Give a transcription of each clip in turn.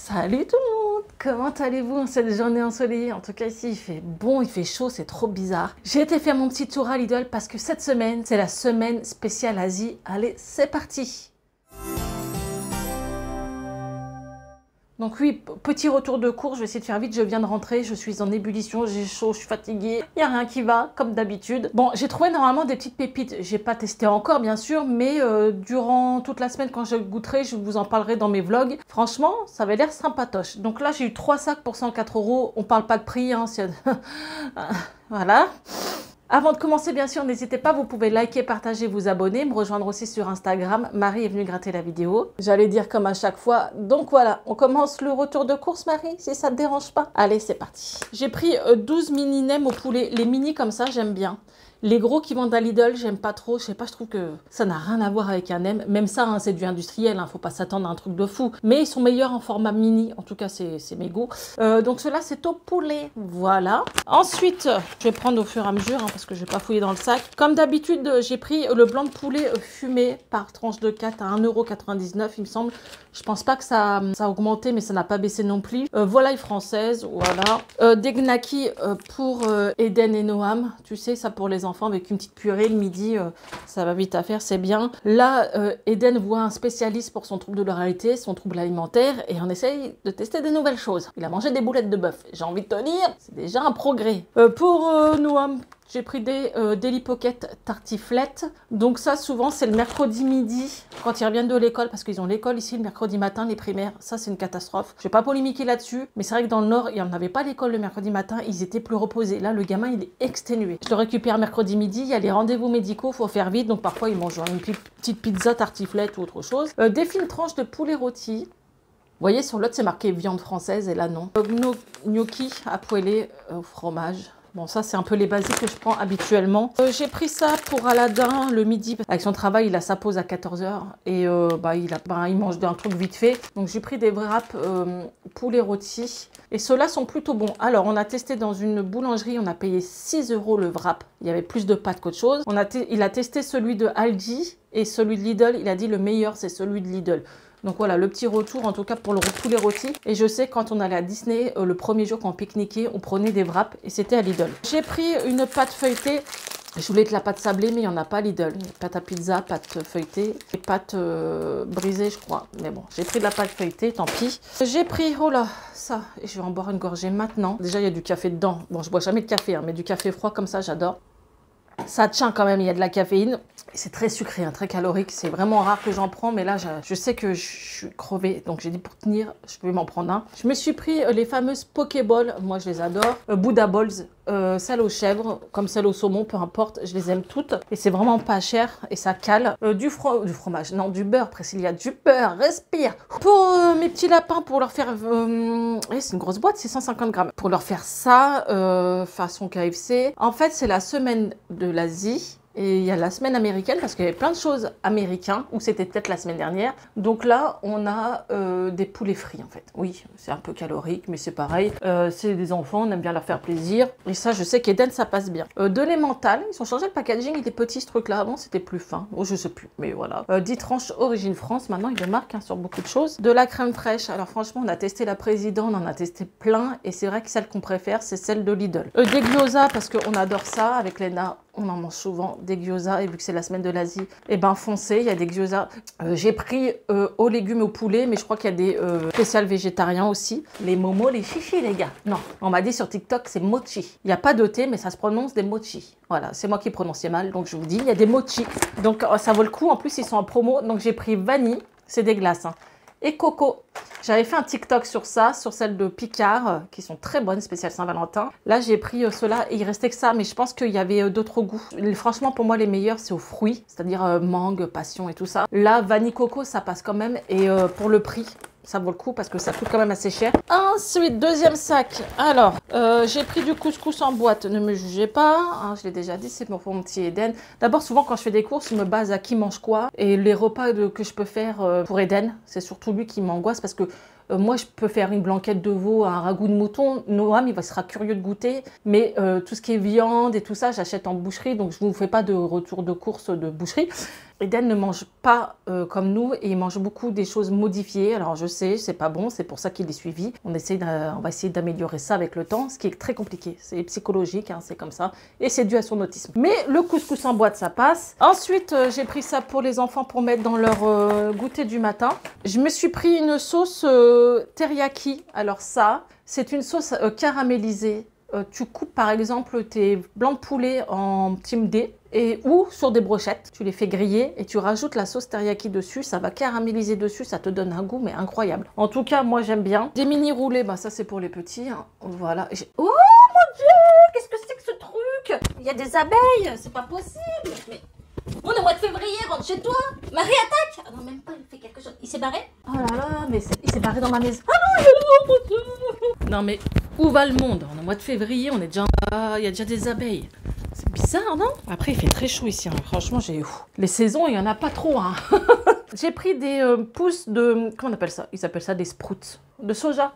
Salut tout le monde, comment allez-vous en cette journée ensoleillée? En tout cas ici il fait bon, il fait chaud, c'est trop bizarre. J'ai été faire mon petit tour à Lidl parce que cette semaine c'est la semaine spéciale Asie. Allez, c'est parti! Donc oui, petit retour de cours, je vais essayer de faire vite, je viens de rentrer, je suis en ébullition, j'ai chaud, je suis fatiguée, il n'y a rien qui va, comme d'habitude. Bon, j'ai trouvé normalement des petites pépites, j'ai pas testé encore bien sûr, mais durant toute la semaine quand je goûterai, je vous en parlerai dans mes vlogs. Franchement, ça avait l'air sympatoche. Donc là, j'ai eu 3 sacs pour 104 €, on parle pas de prix, hein, voilà. Avant de commencer, bien sûr, n'hésitez pas, vous pouvez liker, partager, vous abonner, me rejoindre aussi sur Instagram. Marie est venue gratter la vidéo. J'allais dire comme à chaque fois. Donc voilà, on commence le retour de course, Marie, si ça te dérange pas. Allez, c'est parti. J'ai pris 12 mini nems au poulet. Les mini comme ça, j'aime bien. Les gros qui vendent à Lidl, j'aime pas trop. Je sais pas, je trouve que ça n'a rien à voir avec un nem. Même ça, hein, c'est du industriel, hein, faut pas s'attendre à un truc de fou. Mais ils sont meilleurs en format mini. En tout cas, c'est mes goûts. Donc cela, c'est au poulet. Voilà. Ensuite, je vais prendre au fur et à mesure, hein, parce que je vais pas fouiller dans le sac. Comme d'habitude, j'ai pris le blanc de poulet fumé par tranche de 4 à 1,99 €, il me semble. Je pense pas que ça a augmenté, mais ça n'a pas baissé non plus. Volaille française, voilà. Des gnocchis pour Eden et Noam. Tu sais, ça pour les enfants avec une petite purée le midi, ça va vite à faire, c'est bien. Là, Eden voit un spécialiste pour son trouble de l'oralité, son trouble alimentaire, et on essaye de tester des nouvelles choses. Il a mangé des boulettes de bœuf. J'ai envie de te dire, c'est déjà un progrès. Pour Noam, j'ai pris des Daily Pocket tartiflettes. Donc ça, souvent, c'est le mercredi midi, quand ils reviennent de l'école, parce qu'ils ont l'école ici le mercredi matin, les primaires. Ça, c'est une catastrophe. Je vais pas polémiquer là-dessus, mais c'est vrai que dans le Nord, il n'y en avait pas l'école le mercredi matin, ils étaient plus reposés. Là, le gamin, il est exténué. Je le récupère mercredi midi, il y a les rendez-vous médicaux, faut faire vite. Donc parfois, ils mangent une petite pizza tartiflette ou autre chose. Des fines tranches de poulet rôti. Vous voyez, sur l'autre, c'est marqué viande française, et là, non. Gnocchi à poêler au fromage. Bon, ça, c'est un peu les basiques que je prends habituellement. J'ai pris ça pour Aladin le midi. Avec son travail, il a sa pause à 14 h. Et il mange un truc vite fait. Donc, j'ai pris des wraps poulet rôti. Et ceux-là sont plutôt bons. Alors, on a testé dans une boulangerie. On a payé 6 € le wrap. Il y avait plus de pâtes qu'autre chose. Il a testé celui de Aldi et celui de Lidl. Il a dit le meilleur, c'est celui de Lidl. Donc voilà, le petit retour, en tout cas pour le poulet rôti. Et je sais, quand on allait à Disney, le premier jour quand on pique-niquait, on prenait des wraps et c'était à Lidl. J'ai pris une pâte feuilletée. Je voulais de la pâte sablée, mais il n'y en a pas à Lidl. Pâte à pizza, pâte feuilletée et pâte brisée, je crois. Mais bon, j'ai pris de la pâte feuilletée, tant pis. J'ai pris, oh là, ça. Et je vais en boire une gorgée maintenant. Déjà, il y a du café dedans. Bon, je bois jamais de café, hein, mais du café froid comme ça, j'adore. Ça tient quand même, il y a de la caféine. C'est très sucré, hein, très calorique. C'est vraiment rare que j'en prends, mais là, je sais que je suis crevée. Donc, j'ai dit pour tenir, je vais m'en prendre un. Je me suis pris les fameuses Pokéballs. Moi, je les adore. Buddha Balls, celles aux chèvres, comme celles au saumon, peu importe. Je les aime toutes. Et c'est vraiment pas cher et ça cale. Du fromage, non, du beurre, Priscilla, du beurre, respire. Pour mes petits lapins, pour leur faire... c'est une grosse boîte, c'est 150 grammes. Pour leur faire ça, façon KFC. En fait, c'est la semaine de l'Asie. Et il y a la semaine américaine, parce qu'il y avait plein de choses américaines, ou c'était peut-être la semaine dernière. Donc là, on a des poulets frits, en fait. Oui, c'est un peu calorique, mais c'est pareil. C'est des enfants, on aime bien leur faire plaisir. Et ça, je sais qu'Eden, ça passe bien. De l'emmental, ils ont changé le packaging, il est petit, ce truc-là. Avant, c'était plus fin. Oh, je sais plus, mais voilà. 10 tranches origine France. Maintenant, il le marque hein, sur beaucoup de choses. De la crème fraîche. Alors franchement, on a testé la Président, on en a testé plein. Et c'est vrai que celle qu'on préfère, c'est celle de Lidl. Des gyoza, parce qu'on adore ça. Avec Léna, on en mange souvent des gyoza, et vu que c'est la semaine de l'Asie, et ben foncez, il y a des gyoza. J'ai pris aux légumes au poulet, mais je crois qu'il y a des spéciales végétariens aussi. Les momos, les chichis, les gars. Non, on m'a dit sur TikTok, c'est mochi. Il n'y a pas de thé, mais ça se prononce des mochi. Voilà, c'est moi qui prononçais mal, donc je vous dis, il y a des mochi. Donc ça vaut le coup, en plus ils sont en promo. Donc j'ai pris vanille, c'est des glaces, hein, et coco. J'avais fait un TikTok sur ça, sur celle de Picard, qui sont très bonnes, spéciales Saint-Valentin. Là, j'ai pris ceux-là et il restait que ça, mais je pense qu'il y avait d'autres goûts. Franchement, pour moi, les meilleurs, c'est aux fruits, c'est-à-dire mangue, passion et tout ça. Là, vanille coco, ça passe quand même. Et pour le prix, ça vaut le coup parce que ça coûte quand même assez cher. Ensuite, deuxième sac. Alors, j'ai pris du couscous en boîte. Ne me jugez pas. Hein, je l'ai déjà dit, c'est pour mon petit Eden. D'abord, souvent, quand je fais des courses, je me base à qui mange quoi. Et les repas que je peux faire pour Eden, c'est surtout lui qui m'angoisse parce que moi, je peux faire une blanquette de veau, un ragoût de mouton. Noam, il sera curieux de goûter. Mais tout ce qui est viande et tout ça, j'achète en boucherie. Donc, je ne vous fais pas de retour de course de boucherie. Eden ne mange pas comme nous et il mange beaucoup des choses modifiées. Alors je sais, c'est pas bon, c'est pour ça qu'il est suivi. On va essayer d'améliorer ça avec le temps, ce qui est très compliqué. C'est psychologique, hein, c'est comme ça. Et c'est dû à son autisme. Mais le couscous en boîte, ça passe. Ensuite, j'ai pris ça pour les enfants pour mettre dans leur goûter du matin. Je me suis pris une sauce teriyaki. Alors ça, c'est une sauce caramélisée. Tu coupes par exemple tes blancs de poulet en team D ou sur des brochettes. Tu les fais griller et tu rajoutes la sauce teriyaki dessus. Ça va caraméliser dessus, ça te donne un goût mais incroyable. En tout cas, moi j'aime bien. Des mini roulés, bah ça c'est pour les petits. Hein. Voilà. Oh mon Dieu, qu'est-ce que c'est que ce truc? Il y a des abeilles, c'est pas possible. Mais on est au mois de février, rentre chez toi. Marie attaque. Ah non, même pas, il fait quelque chose. Il s'est barré? Oh là là, mais il s'est barré dans ma maison. Ah non, il est là, mon Dieu. Non mais où va le monde? On est au mois de février, on est déjà... il y a déjà des abeilles. C'est bizarre, non? Après, il fait très chaud ici. Hein. Franchement, les saisons, il n'y en a pas trop. Hein. J'ai pris des pousses de... Comment on appelle ça? Ils appellent ça des sprouts. De soja.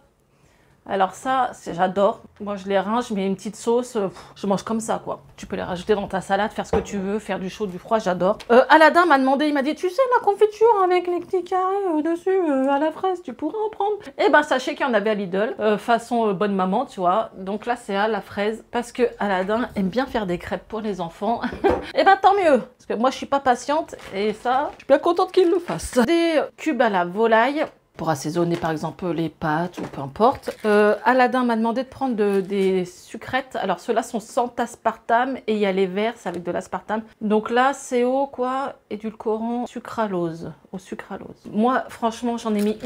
Alors ça, j'adore. Moi, je les rince, je mets une petite sauce. Je mange comme ça, quoi. Tu peux les rajouter dans ta salade, faire ce que tu veux, faire du chaud, du froid, j'adore. Aladin m'a demandé, il m'a dit, tu sais, la confiture avec les petits carrés dessus, à la fraise, tu pourrais en prendre? Eh ben, sachez qu'il y en avait à Lidl, façon bonne maman, tu vois. Donc là, c'est à la fraise, parce que Aladin aime bien faire des crêpes pour les enfants. Eh ben, tant mieux, parce que moi, je suis pas patiente, et ça, je suis bien contente qu'il le fasse. Des cubes à la volaille. Pour assaisonner par exemple les pâtes ou peu importe. Aladin m'a demandé de prendre des sucrètes. Alors ceux-là sont sans aspartame et il y a les verts, c'est avec de l'aspartame. Donc là c'est au quoi? Édulcorant sucralose. Au sucralose. Moi franchement j'en ai mis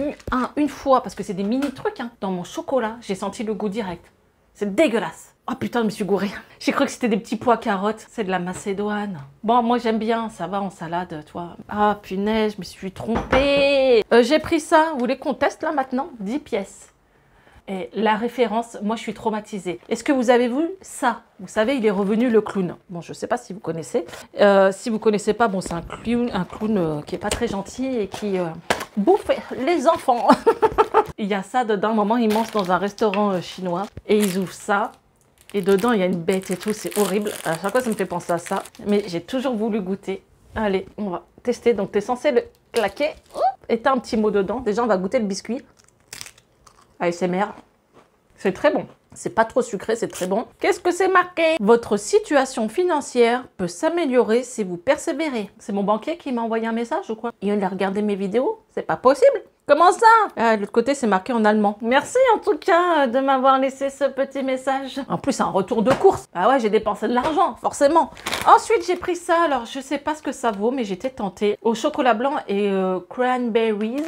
une fois parce que c'est des mini trucs hein. Dans mon chocolat, j'ai senti le goût direct. C'est dégueulasse. Oh putain, je me suis gourée. J'ai cru que c'était des petits pois carottes. C'est de la macédoine. Bon, moi j'aime bien, ça va en salade, toi. Ah punaise, je me suis trompée. J'ai pris ça, vous voulez qu'on teste là maintenant? 10 pièces. Et la référence, moi je suis traumatisée. Est-ce que vous avez vu ça? Vous savez, il est revenu le clown. Bon, je sais pas si vous connaissez. Si vous connaissez pas, bon, c'est un clown qui est pas très gentil et qui bouffe les enfants. Il y a ça dedans, un moment immense dans un restaurant chinois. Et ils ouvrent ça. Et dedans, il y a une bête et tout, c'est horrible. À chaque fois, ça me fait penser à ça. Mais j'ai toujours voulu goûter. Allez, on va tester. Donc, tu es censé le claquer. Et tu as un petit mot dedans. Déjà, on va goûter le biscuit. ASMR. C'est très bon. C'est pas trop sucré, c'est très bon. Qu'est-ce que c'est marqué? Votre situation financière peut s'améliorer si vous persévérez. C'est mon banquier qui m'a envoyé un message ou quoi? Il a regardé mes vidéos? C'est pas possible. Comment ça? De l'autre côté, c'est marqué en allemand. Merci en tout cas de m'avoir laissé ce petit message. En plus, c'est un retour de course. Ah ouais, j'ai dépensé de l'argent, forcément. Ensuite, j'ai pris ça. Alors, je sais pas ce que ça vaut, mais j'étais tentée. Au chocolat blanc et cranberries.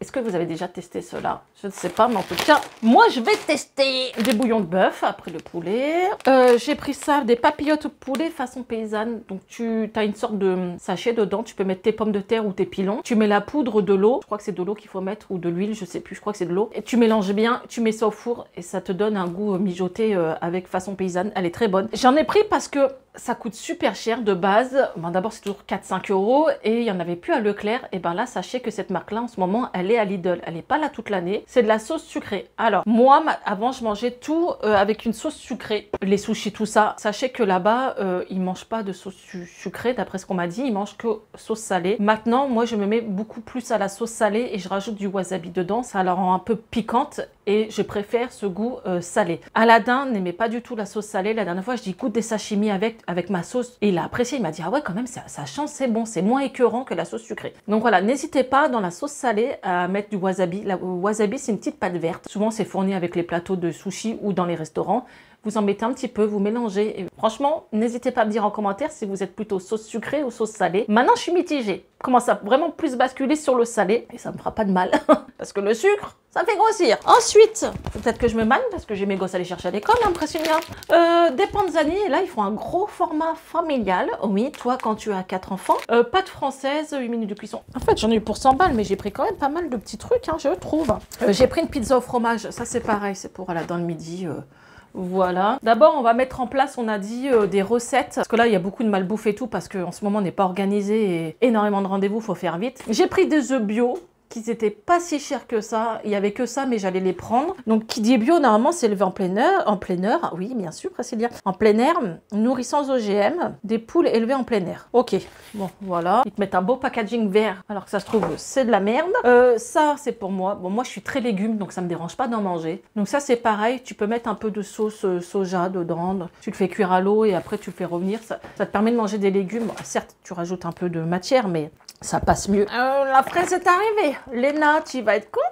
Est-ce que vous avez déjà testé cela? Je ne sais pas, mais en tout cas, moi, je vais tester des bouillons de bœuf après le poulet. J'ai pris ça, des papillotes au poulet façon paysanne. Donc, tu as une sorte de sachet dedans. Tu peux mettre tes pommes de terre ou tes pilons. Tu mets la poudre, de l'eau. Je crois que c'est de l'eau qu'il faut mettre ou de l'huile, je sais plus. Je crois que c'est de l'eau. Et tu mélanges bien, tu mets ça au four et ça te donne un goût mijoté avec façon paysanne. Elle est très bonne. J'en ai pris parce que ça coûte super cher de base. Bon, d'abord, c'est toujours 4-5 € et il n'y en avait plus à Leclerc. Et ben là, sachez que cette marque-là, en ce moment, elle est à Lidl. Elle n'est pas là toute l'année. C'est de la sauce sucrée. Alors, moi, avant, je mangeais tout avec une sauce sucrée. Les sushis, tout ça. Sachez que là-bas, ils ne mangent pas de sauce sucrée, d'après ce qu'on m'a dit. Ils mangent que sauce salée. Maintenant, moi, je me mets beaucoup plus à la sauce salée et je rajoute du wasabi dedans. Ça la rend un peu piquante et je préfère ce goût salé. Aladin n'aimait pas du tout la sauce salée. La dernière fois, je dis goûte des sashimi avec ma sauce. Et il a apprécié. Il m'a dit, ah ouais, quand même, ça change, c'est bon. C'est moins écœurant que la sauce sucrée. Donc voilà, n'hésitez pas dans la sauce salée à mettre du wasabi. La wasabi, c'est une petite pâte verte. Souvent, c'est fourni avec les plateaux de sushi ou dans les restaurants. Vous en mettez un petit peu, vous mélangez. Et franchement, n'hésitez pas à me dire en commentaire si vous êtes plutôt sauce sucrée ou sauce salée. Maintenant, je suis mitigée. Je commence à vraiment plus basculer sur le salé. Et ça me fera pas de mal. Parce que le sucre, ça me fait grossir. Ensuite, peut-être que je me manne parce que j'ai mes gosses à aller chercher à l'école, impressionnant. Des panzani, et là, ils font un gros format familial. Oui, toi, quand tu as 4 enfants. Pâte française, 8 minutes de cuisson. En fait, j'en ai eu pour 100 balles, mais j'ai pris quand même pas mal de petits trucs, hein, je trouve. J'ai pris une pizza au fromage. Ça, c'est pareil. C'est pour là, dans le midi. Voilà. D'abord, on va mettre en place, on a dit, des recettes. Parce que là, il y a beaucoup de malbouffe et tout, parce qu'en ce moment, on n'est pas organisé et énormément de rendez-vous, il faut faire vite. J'ai pris des œufs bio. qu'ils étaient pas si chers que ça. Il y avait que ça, mais j'allais les prendre. Donc, qui dit bio, normalement, c'est élevé en plein air. Oui, bien sûr, Priscilla. En plein air, nourri sans OGM, des poules élevées en plein air. Ok, bon, voilà. Ils te mettent un beau packaging vert, alors que ça se trouve, c'est de la merde. Ça, c'est pour moi. Bon, moi, je suis très légumes, donc ça me dérange pas d'en manger. Donc ça, c'est pareil. Tu peux mettre un peu de sauce soja dedans. Tu le fais cuire à l'eau et après, tu le fais revenir. Ça te permet de manger des légumes. Bon, certes, tu rajoutes un peu de matière, mais ça passe mieux. La fraise est arrivée. Léna, tu vas être contente.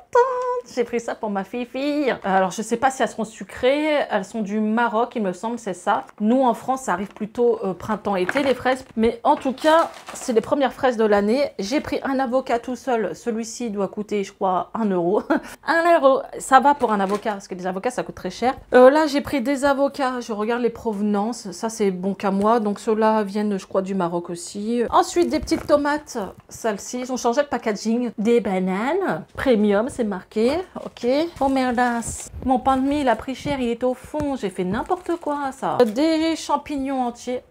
J'ai pris ça pour ma fille. Alors, je sais pas si elles seront sucrées. Elles sont du Maroc, il me semble, c'est ça. Nous, en France, ça arrive plutôt printemps-été, les fraises. Mais en tout cas, c'est les premières fraises de l'année. J'ai pris un avocat tout seul. Celui-ci doit coûter, je crois, 1 euro. 1 euro, ça va pour un avocat, parce que les avocats, ça coûte très cher. Là, j'ai pris des avocats. Je regarde les provenances. Ça, c'est bon qu'à moi. Donc, ceux-là viennent, je crois, du Maroc aussi. Ensuite, des petites tomates. Celles-ci, ils ont changé le packaging. Des bananes. Premium, c'est marqué. Ok. Oh merdasse. Mon pain de mie, il a pris cher, il est au fond. J'ai fait n'importe quoi, ça. Des champignons entiers.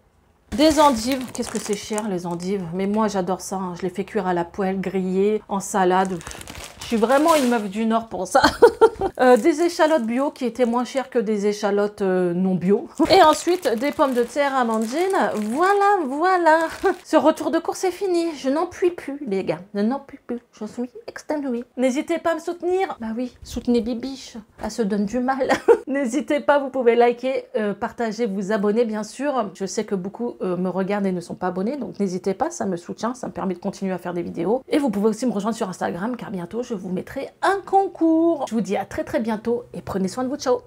Des endives. Qu'est-ce que c'est cher, les endives. Mais moi, j'adore ça. Hein. Je les fais cuire à la poêle, grillées, en salade. Je suis vraiment une meuf du Nord pour ça. Des échalotes bio qui étaient moins chères que des échalotes non bio. Et ensuite, des pommes de terre amandine. Voilà. Ce retour de course est fini. Je n'en puis plus, les gars. Je n'en puis plus. Je suis exténuée. N'hésitez pas à me soutenir. Bah oui, soutenez Bibiche. Elle se donne du mal. N'hésitez pas, vous pouvez liker, partager, vous abonner, bien sûr. Je sais que beaucoup me regardent et ne sont pas abonnés. Donc n'hésitez pas, ça me soutient. Ça me permet de continuer à faire des vidéos. Et vous pouvez aussi me rejoindre sur Instagram, car bientôt, je vous mettrai un concours. Je vous dis à très bientôt et prenez soin de vous. Ciao.